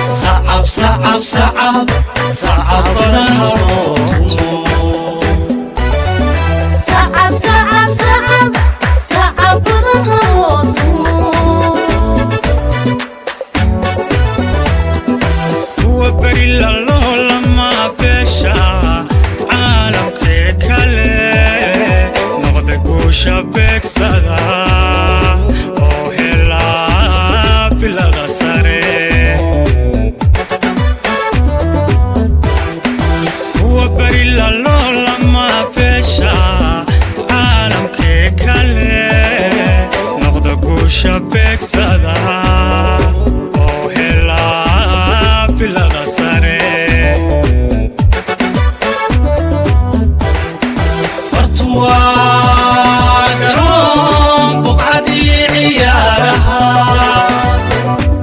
صعب صعب صعب صعب بدن هالوتمو صعب صعب صعب صعب بدن هالوتمو وبري الله لما بشا عالم كله نقد قوشة بك صدا أو هلا بلا غسره وبري الله لما بشا عالم كله نقد قوشة بك صدا أو هلا بلا غسره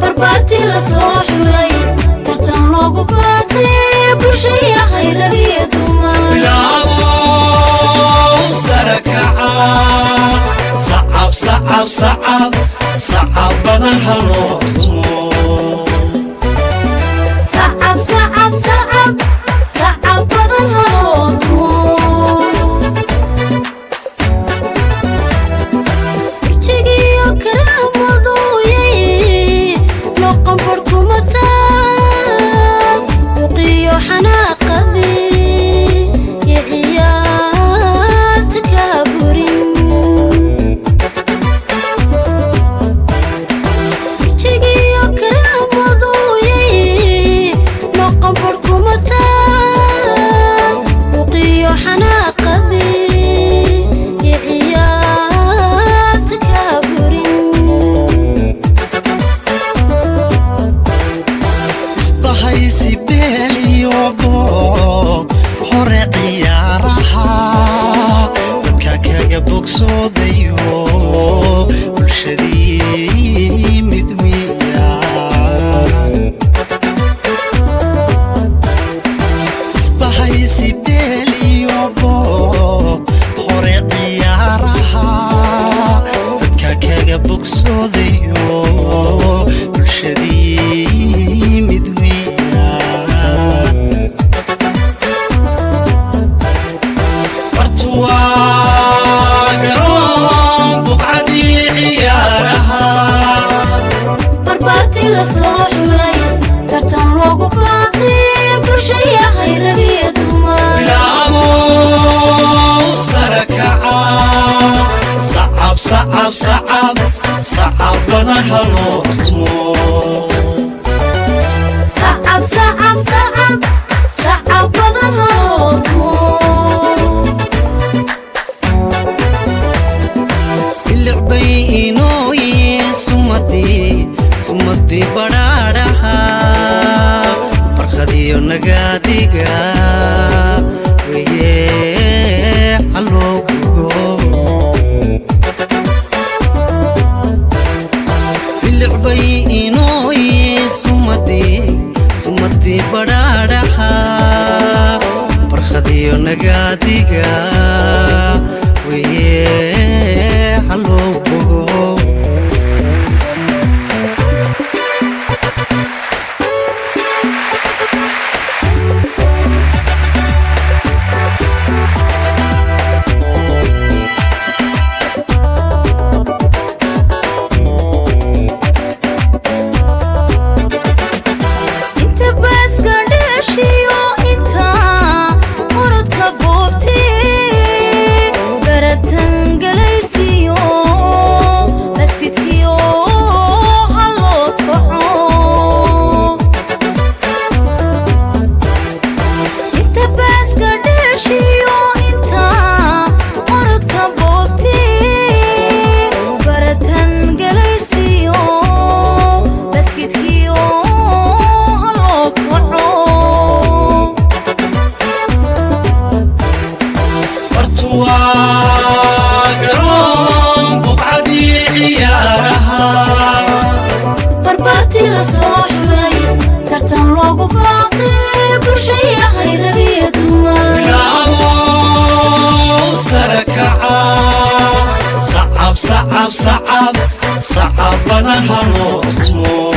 بربارتي لصوح ولي ترتن لوغو باقي بوشي غير بيدوما بلابو سركعا صعب صعب صعب صعب بدن هالوتمو صعب صعب صعب صعب بدن هالوتمو صعب صعب صعب بدن هالوتمو صعب صعب صعب صعب بدن هالوتمو اللعبي إنوي سمدي برارها برخدي ونقاديقا ويه هالوكو اللعبي إنوي سمدي برارها برخدي ونقاديقا ويه هالوكو صعب بدن هالوتمو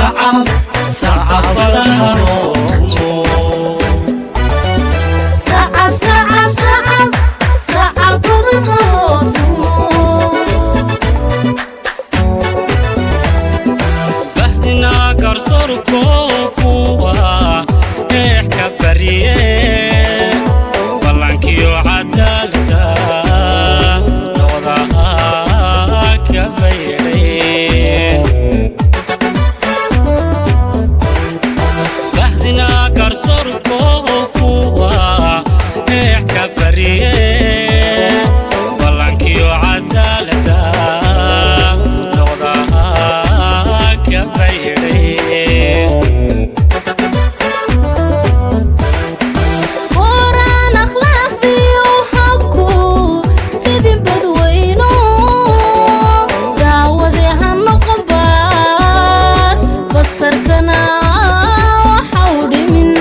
sacab sacab badan haloo tumo sacab sacab sacab sacab badan haloo tumo bahdina garsoorko kuwa ka bariye balankiyo cadaalada noqda ka bayreen bahdina garsoorko kuwa ka bariye balankiyo cadaalada noqda ka bayreen qoraan akhlaaqdiyo habku idin badweyno daawade ha noqon baas basarkana waxa u dhimin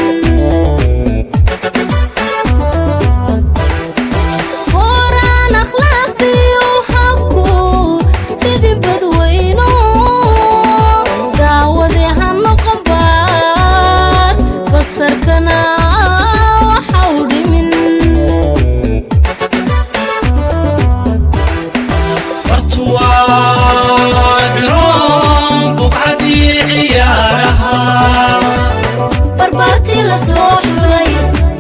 qoraan akhlaaqdiyo habku idin badweyno daawade ha noqon baas basarkana waxa u dhimin bartuwaa garoon buqcadii ciyaaraha barbaartii la soo xulay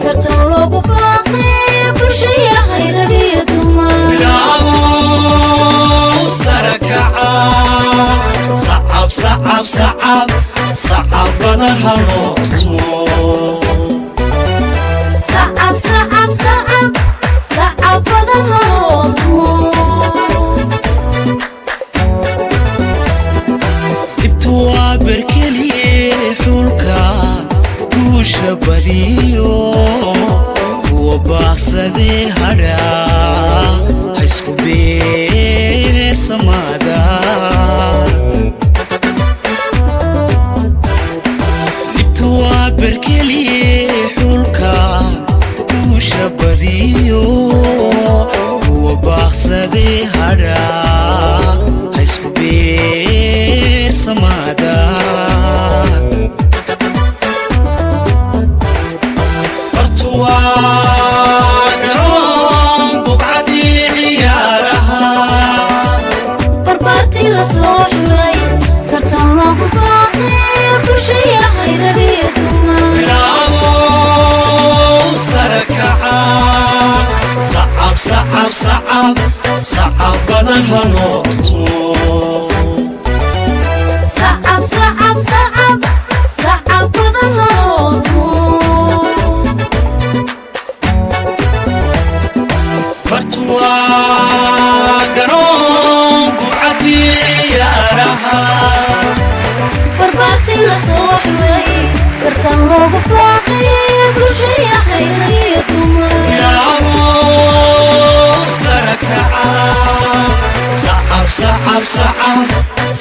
tartan loogu baaqay bulshaya hayragiyo dumar bilaabow sare kaca sacab sacab sacab sacab badan haloo tumo sacab sacab sacab sacab badan haloo tumo dhibtu waa berkeliye xulka guusha badiyo kuwa baaqsadee hadhaa ha isku beersamaada dhibtu waa berkeliye xulka guusha badiyo kuwa baaqsadee hadhaa ha isku beersamaada bartuwaa garoon buqcadii ciyaaraha barbaartii la soo xulay tartan loogu baaqay bulshaya hayragiyo dumar bilaabow sare kaca sacab sacab sacab sacab badan haloo tumo sacab sacab sacab sacab badan haloo tumo bartuwaa garoon buqcadii ciyaaraha barbaartii la soo xulay tartan loogu baaqay bulshaya hayragiyo dumar bilaabow sare kaca sacab sacab sacab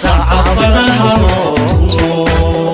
sacab badan haloo tumo